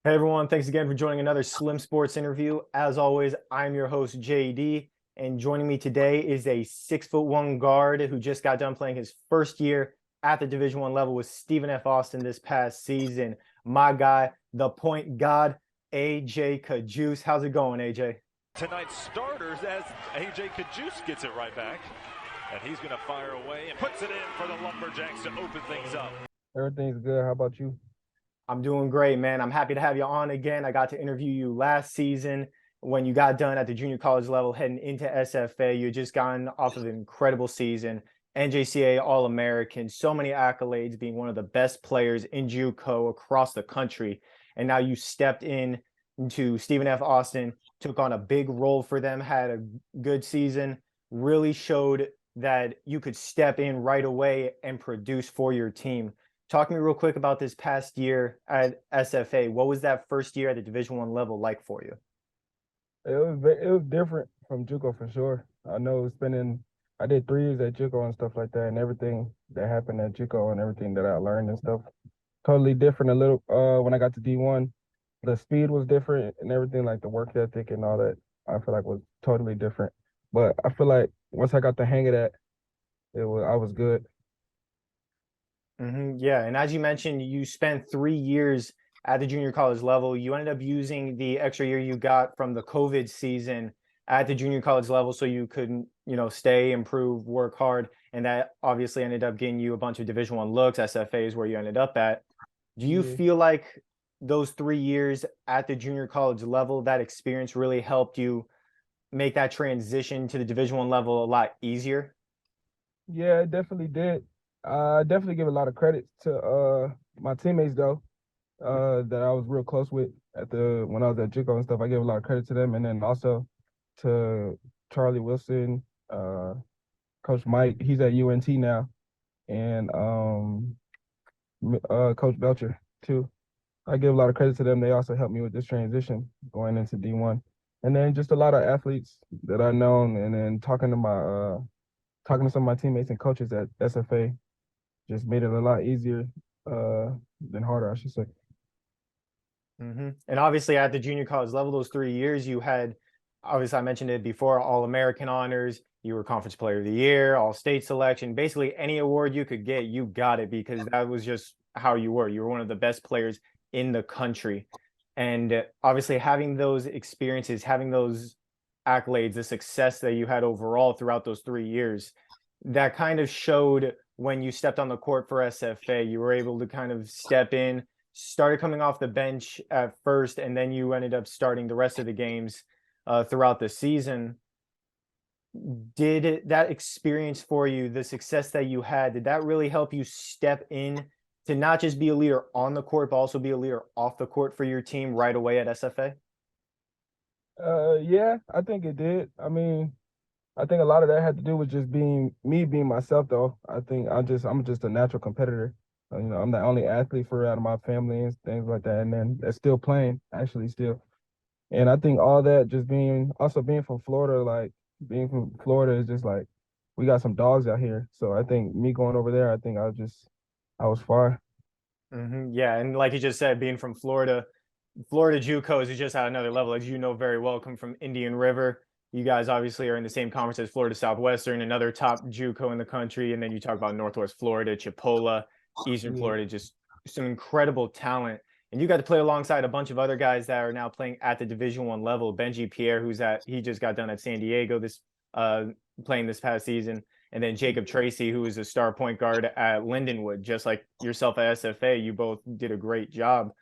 Hey everyone, thanks again for joining another Slim Sports interview. As always, I'm your host JD, and joining me today is a 6'1" guard who just got done playing his first year at the Division I level with Stephen F. Austin this past season. My guy, the point god, AJ Cajuste. How's it going, AJ? Tonight's starters as AJ Cajuste gets it right back. And he's going to fire away and puts it in for the Lumberjacks to open things up. Everything's good. How about you? I'm doing great, man. I'm happy to have you on again. I got to interview you last season when you got done at the junior college level heading into SFA. You had just gotten off of an incredible season, NJCAA All-American, so many accolades, being one of the best players in JUCO across the country. And now you stepped into Stephen F. Austin, took on a big role for them, had a good season, really showed that you could step in right away and produce for your team. Talk to me real quick about this past year at SFA. What was that first year at the Division I level like for you? It was different from JUCO for sure. I know I did 3 years at JUCO and stuff like that, and everything that happened at JUCO and everything that I learned and stuff, totally different. A little when I got to D1, the speed was different and everything, like the work ethic and all that. I feel like was totally different. But I feel like once I got the hang of that, I was good. Yeah, and as you mentioned, you spent 3 years at the junior college level. You ended up using the extra year you got from the COVID season at the junior college level so you could, stay, improve, work hard, and that obviously ended up getting you a bunch of Division I looks. SFA is where you ended up at. Do you Yeah. feel like those 3 years at the junior college level, that experience really helped you make that transition to the Division I level a lot easier? Yeah, it definitely did. I definitely give a lot of credit to my teammates though, that I was real close with when I was at JUCO and stuff. I give a lot of credit to them, and then also to Charlie Wilson, Coach Mike. He's at UNT now, and Coach Belcher too. I give a lot of credit to them. They also helped me with this transition going into D1, and then just a lot of athletes that I known, and then talking to some of my teammates and coaches at SFA just made it a lot easier than harder, I should say. And obviously at the junior college level, those 3 years you had, obviously I mentioned it before, All-American honors, you were Conference Player of the Year, All-State selection, basically any award you could get, you got it because that was just how you were. You were one of the best players in the country. And obviously having those experiences, having those accolades, the success that you had overall throughout those 3 years, that kind of showed when you stepped on the court for SFA. You were able to kind of step in, started coming off the bench at first, and then you ended up starting the rest of the games throughout the season. Did that experience for you, the success that you had, did that really help you step in to not just be a leader on the court, but also be a leader off the court for your team right away at SFA? Yeah, I think it did. I mean, I think a lot of that had to do with just being myself though. I think I'm just a natural competitor. I'm the only athlete out of my family and things like that, and then that's still playing, actually still. And I think all that just being from Florida, like being from Florida is just like we got some dogs out here. So I think me going over there, I think I was fine. Yeah, and like you just said, being from Florida, Florida JUCOs is just at another level, as you know very well. Come from Indian River. You guys obviously are in the same conference as Florida Southwestern, another top JUCO in the country. And then you talk about Northwest Florida, Chipola, Eastern Yeah, Florida, just some incredible talent. And you got to play alongside a bunch of other guys that are now playing at the Division I level. Benji Pierre, he just got done at San Diego uh playing this past season. And then Jacob Tracy, who is a star point guard at Lindenwood, just like yourself at SFA. You both did a great job.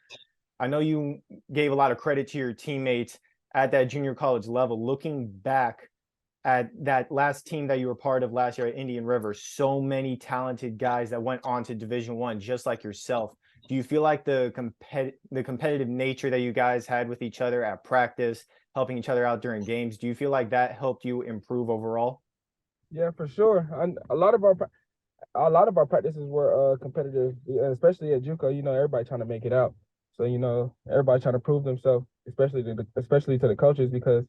I know you gave a lot of credit to your teammates at that junior college level. Looking back at that last team that you were part of last year at Indian River, so many talented guys that went on to Division I, just like yourself. Do you feel like the competitive nature that you guys had with each other at practice, helping each other out during games, do you feel like that helped you improve overall? yeah, for sure. And a lot of our practices were competitive, especially at JUCO. Everybody trying to make it out. So everybody trying to prove themselves, especially to the coaches, because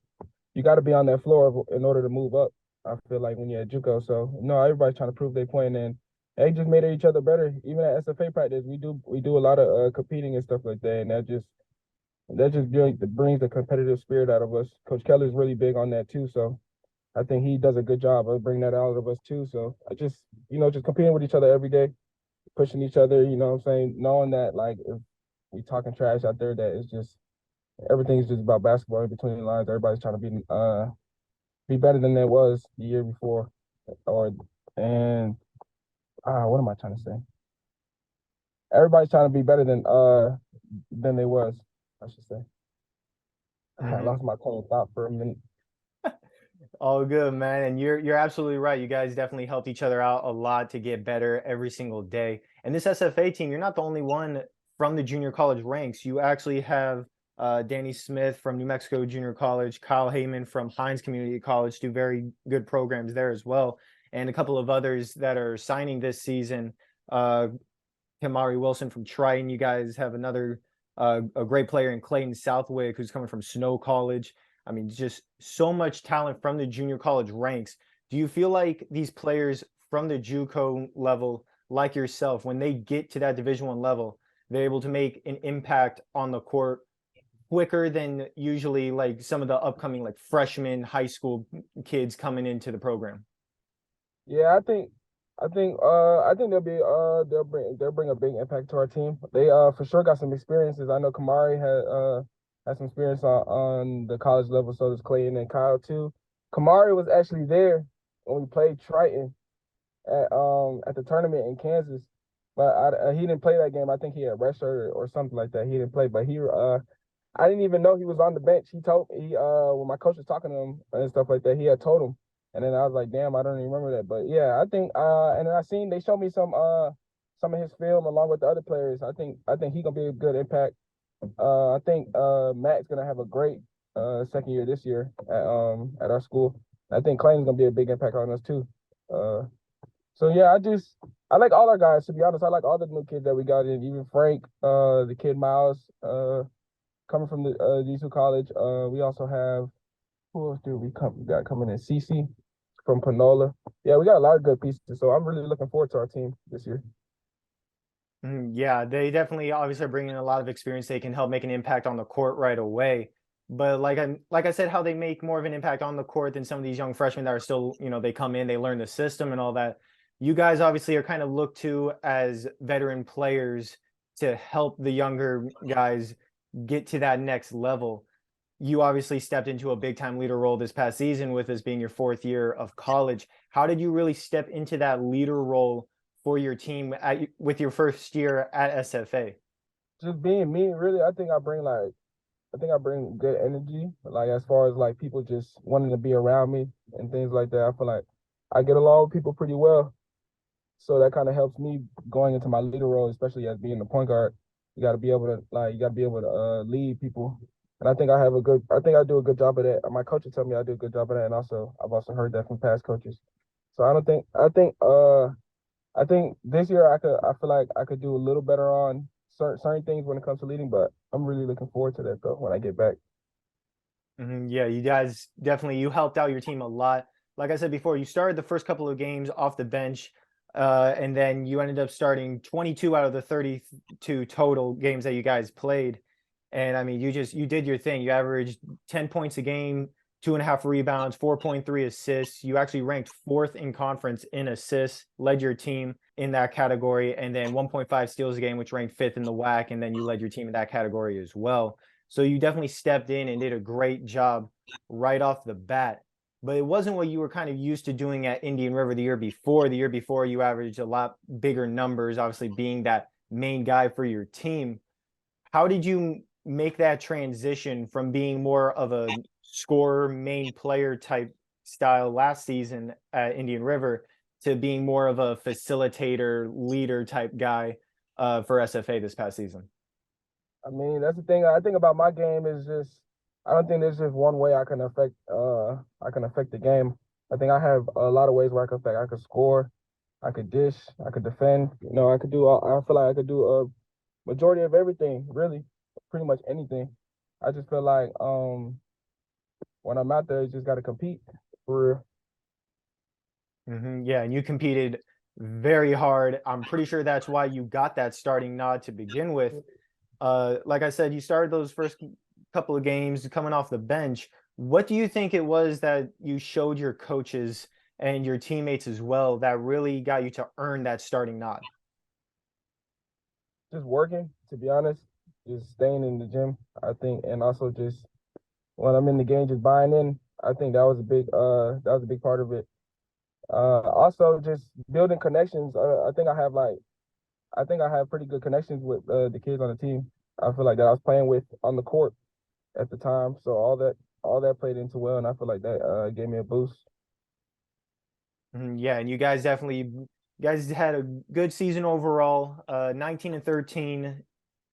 you got to be on that floor in order to move up. I feel like when you're at JUCO, so everybody's trying to prove their point, and they just made each other better. Even at SFA practice, we do a lot of competing and stuff like that, and that just That just brings the competitive spirit out of us. Coach Keller's really big on that too. So I think he does a good job of bringing that out of us too. So I just, just competing with each other every day, pushing each other, you know what I'm saying? Knowing that like if we talking trash out there, that it's just everything's just about basketball in between the lines. Everybody's trying to be better than they was the year before. And what am I trying to say? Everybody's trying to be better than they was, I should say. I Mhm. lost my train of thought for a minute. All good, man. And you're absolutely right. You guys definitely helped each other out a lot to get better every single day. And this SFA team, you're not the only one from the junior college ranks. You actually have Danny Smith from New Mexico Junior College, Kyle Heyman from Hines Community College, do very good programs there as well, and a couple of others that are signing this season. Uh, Kamari Wilson from Triton. You guys have another a great player in Clayton Southwick who's coming from Snow College. I mean, just so much talent from the junior college ranks. Do you feel like these players from the JUCO level, like yourself, when they get to that Division I level, they're able to make an impact on the court quicker than usually like some of the upcoming like freshmen high school kids coming into the program? Yeah, I think they'll bring a big impact to our team. They for sure got some experiences. I know Kamari had some experience on the college level, so does Clayton and Kyle too. Kamari was actually there when we played Triton at the tournament in Kansas, but he didn't play that game. I think he had redshirt or something like that. He didn't play, but I didn't even know he was on the bench. He told he when my coach was talking to him and stuff like that, he had told him. And then I was like, damn, I don't even remember that. But yeah, I think and then they showed me some of his film along with the other players. I think he gonna be a good impact. I think Matt's gonna have a great second year this year at our school. I think Clayton's gonna be a big impact on us too. Uh so yeah, I like all our guys, to be honest. I like all the new kids that we got in, even Frank, the kid Miles, coming from the D2 college. We also have who else do we got coming in? CC from Panola. Yeah, we got a lot of good pieces. So I'm really looking forward to our team this year. Yeah, they definitely obviously are bringing a lot of experience. They can help make an impact on the court right away. But like I said, how they make more of an impact on the court than some of these young freshmen that are still, they come in, they learn the system and all that. You guys obviously are kind of looked to as veteran players to help the younger guys get to that next level. You obviously stepped into a big time leader role this past season with this being your fourth year of college. How did you really step into that leader role for your team with your first year at SFA? Just being me, really, I think I bring good energy. Like as far as like people just wanting to be around me and things like that. I feel like I get along with people pretty well. So that kind of helps me going into my leader role, especially as being the point guard. You gotta be able to lead people. And I think I do a good job of that. My coach will tell me I do a good job of that, and I've also heard that from past coaches. So I think this year I feel like I could do a little better on certain things when it comes to leading, but I'm really looking forward to that though when I get back. Yeah, you guys definitely you helped out your team a lot. Like I said before, you started the first couple of games off the bench, and then you ended up starting 22 out of the 32 total games that you guys played. And I mean, you did your thing. You averaged 10 points a game, 2.5 rebounds, 4.3 assists. You actually ranked fourth in conference in assists, led your team in that category, and then 1.5 steals a game, which ranked fifth in the WAC, and then you led your team in that category as well. So you definitely stepped in and did a great job right off the bat. But it wasn't what you were kind of used to doing at Indian River the year before. The year before, you averaged a lot bigger numbers, obviously being that main guy for your team. How did you make that transition from being more of a scorer, main player type style last season at Indian River to being more of a facilitator, leader type guy for SFA this past season? I mean, that's the thing I think about my game is just I don't think there's just one way I can affect the game. I think I have a lot of ways where I can affect. I could score, I could dish, I could defend. I feel like I could do a majority of everything, really, pretty much anything. I just feel like when I'm out there, you just got to compete for real. Yeah, and you competed very hard. I'm pretty sure that's why you got that starting nod to begin with. Like I said, you started those first couple of games coming off the bench. What do you think it was that you showed your coaches and your teammates as well that really got you to earn that starting nod? Just working, to be honest, just staying in the gym, I think, and also just when I'm in the game, just buying in. I think that was a big part of it. Also just building connections. I think I have pretty good connections with the kids on the team. I feel like that I was playing with on the court at the time, so all that played into well, and I feel like that gave me a boost. Yeah, and you guys definitely you guys had a good season overall. 19-13,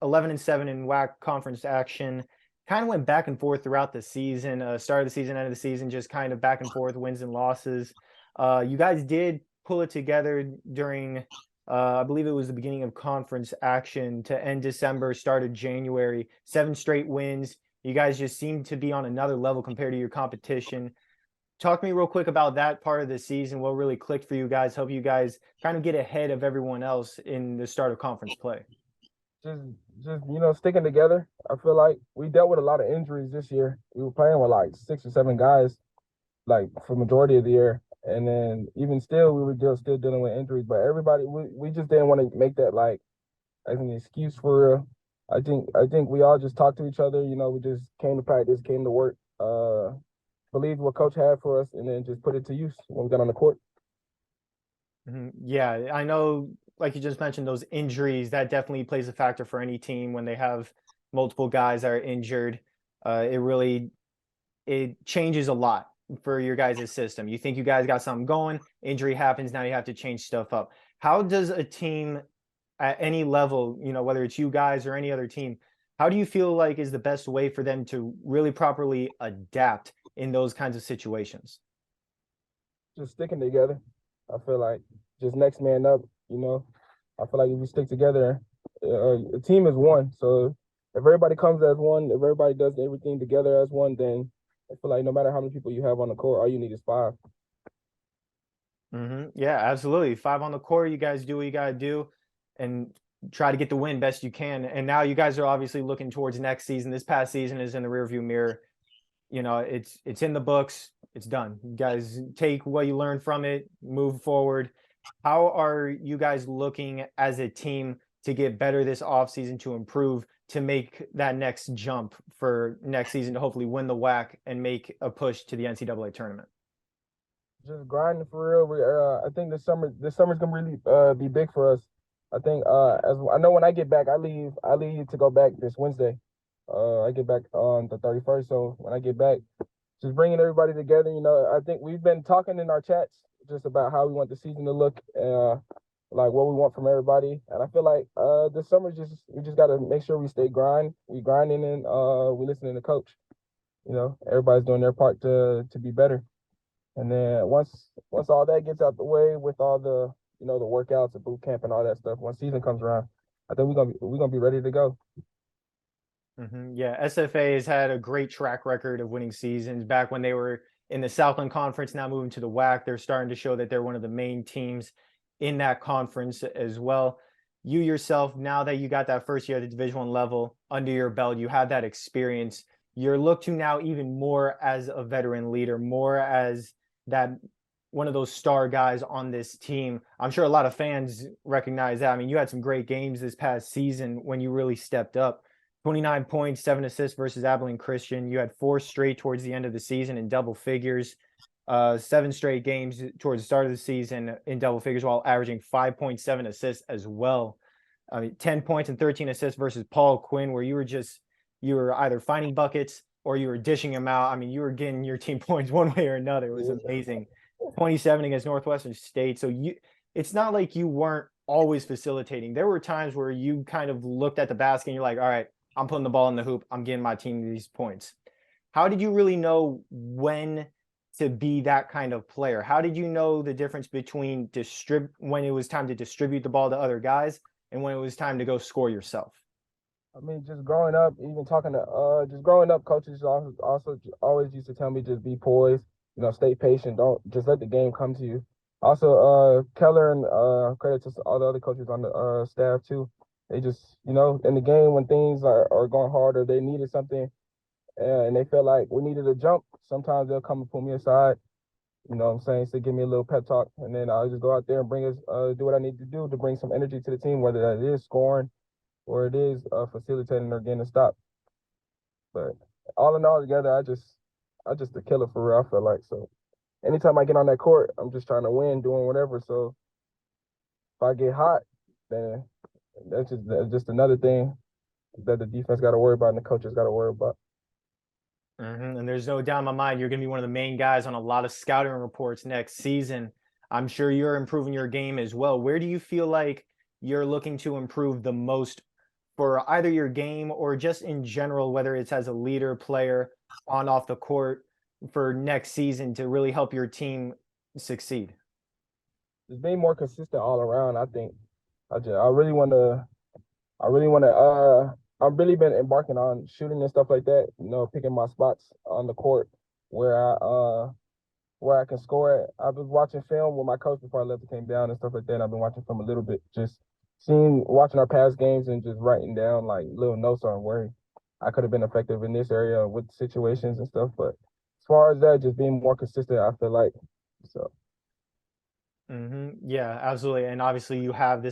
11-7 in WAC conference action. Kind of went back and forth throughout the season. Start of the season, end of the season, just kind of back and forth, wins and losses. You guys did pull it together during, I believe it was the beginning of conference action to end December, started January. 7 straight wins. You guys just seem to be on another level compared to your competition. Talk to me real quick about that part of the season. What really clicked for you guys? Help you guys kind of get ahead of everyone else in the start of conference play. Just just sticking together. I feel like we dealt with a lot of injuries this year. We were playing with like 6 or 7 guys like for majority of the year, and then even still we were still dealing with injuries. But everybody, we just didn't want to make that like as an excuse for real. I think we all just talked to each other. We just came to practice, came to work, believed what coach had for us, and then just put it to use when we got on the court. Yeah, I know, like you just mentioned, those injuries, that definitely plays a factor for any team when they have multiple guys that are injured. It changes a lot for your guys' system. You think you guys got something going, injury happens, now you have to change stuff up. How does a team at any level, whether it's you guys or any other team, how do you feel like is the best way for them to really properly adapt in those kinds of situations? Just sticking together. I feel like just next man up. I feel like if we stick together, the team is one. So if everybody comes as one, if everybody does everything together as one, then I feel like no matter how many people you have on the court, all you need is five. Yeah, absolutely. Five on the court, you guys do what you got to do and try to get the win best you can. And now you guys are obviously looking towards next season. This past season is in the rearview mirror. It's in the books. It's done. You guys take what you learned from it, move forward. How are you guys looking as a team to get better this offseason, to improve, to make that next jump for next season to hopefully win the WAC and make a push to the NCAA tournament? Just grinding for real. I think this summer's gonna really be big for us. I think as I know when I get back, I leave to go back this Wednesday. I get back on the 31st. So when I get back, just bringing everybody together. I think we've been talking in our chats just about how we want the season to look, like what we want from everybody. And I feel like this summer we just got to make sure we grinding and we listening to coach. Everybody's doing their part to be better. And then once all that gets out the way with all the the workouts, the boot camp, and all that stuff, once season comes around, I think we're gonna be ready to go. Yeah, SFA has had a great track record of winning seasons. Back when they were in the Southland Conference, now moving to the WAC, they're starting to show that they're one of the main teams in that conference as well. You yourself, now that you got that first year at the Division I level under your belt, you have that experience. You're looked to now even more as a veteran leader, more as that one of those star guys on this team. I'm sure a lot of fans recognize that. I mean, you had some great games this past season when you really stepped up. 29 points, 7 assists versus Abilene Christian. You had 4 straight towards the end of the season in double figures. 7 straight games towards the start of the season in double figures while averaging 5.7 assists as well. I mean, 10 points and 13 assists versus Paul Quinn, where you were either finding buckets or you were dishing them out. I mean, you were getting your team points one way or another. It was amazing. 27 against Northwestern State. So it's not like you weren't always facilitating. There were times where you kind of looked at the basket and you're like, all right, I'm putting the ball in the hoop. I'm getting my team these points. How did you really know when to be that kind of player? How did you know the difference between when it was time to distribute the ball to other guys and when it was time to go score yourself? I mean, just growing up, even talking to just growing up, coaches also always used to tell me just be poised, stay patient, don't just let the game come to you. Also, Keller and credit to all the other coaches on the staff too. They just, you know, in the game when things are going hard or they needed something and they felt like we needed a jump, sometimes they'll come and pull me aside. You know what I'm saying? So give me a little pep talk, and then I'll just go out there and do what I need to do to bring some energy to the team, whether that is scoring or it is facilitating or getting a stop. But all in all, together, I just a killer for real. I feel like so. Anytime I get on that court, I'm just trying to win, doing whatever. So if I get hot, then that's just another thing that the defense got to worry about and the coaches got to worry about. And there's no doubt in my mind you're going to be one of the main guys on a lot of scouting reports next season. I'm sure you're improving your game as well. Where do you feel like you're looking to improve the most for either your game or just in general, whether it's as a leader, player, on off the court for next season to really help your team succeed? Just being more consistent all around. I think I really want to I really want to. I've really been embarking on shooting and stuff like that. You know, picking my spots on the court where where I can score it. I've been watching film with my coach before I left and came down and stuff like that. I've been watching film a little bit, just watching our past games and just writing down like little notes on where I could have been effective in this area with situations and stuff. But as far as that, just being more consistent, I feel like so. Yeah, absolutely. And obviously you have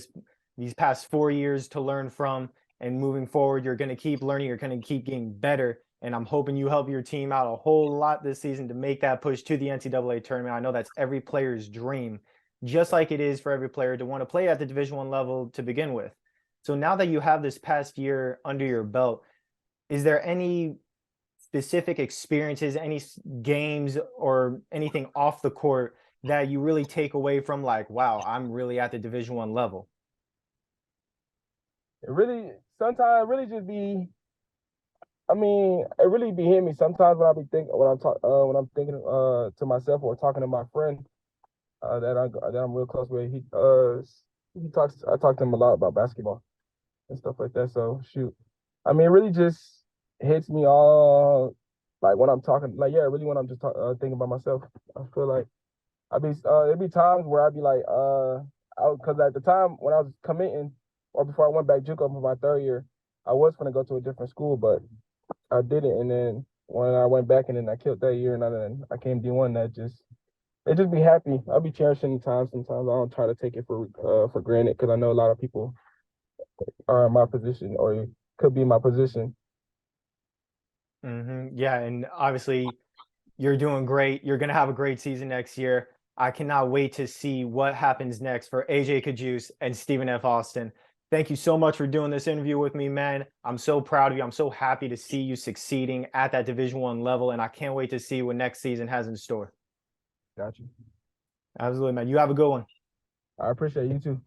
these past 4 years to learn from, and moving forward, you're going to keep learning. You're going to keep getting better. And I'm hoping you help your team out a whole lot this season to make that push to the NCAA tournament. I know that's every player's dream, just like it is for every player to want to play at the Division I level to begin with. So now that you have this past year under your belt, is there any specific experiences, any games or anything off the court that you really take away from like, wow, I'm really at the Division I level? It really sometimes really just be. I mean, it really be hitting me sometimes when I be thinking when I'm thinking to myself or talking to my friend that I'm real close with. He talks. I talk to him a lot about basketball and stuff like that. So shoot, I mean, it really just hits me all like when I'm talking. Like yeah, really when I'm just thinking about myself. I feel like it'd be times where I'd be like because at the time when I was committing or before I went back JUCO for my third year, I was gonna go to a different school, but I did it, and then when I went back and then I killed that year, and then I came D1. It just be happy. I'll be cherishing the time. Sometimes I don't try to take it for granted because I know a lot of people are in my position or could be in my position. Yeah, and obviously you're doing great. You're gonna have a great season next year. I cannot wait to see what happens next for AJ Cajuste and Stephen F. Austin. Thank you so much for doing this interview with me, man. I'm so proud of you. I'm so happy to see you succeeding at that Division I level, and I can't wait to see what next season has in store. Got you. Absolutely, man. You have a good one. I appreciate you too.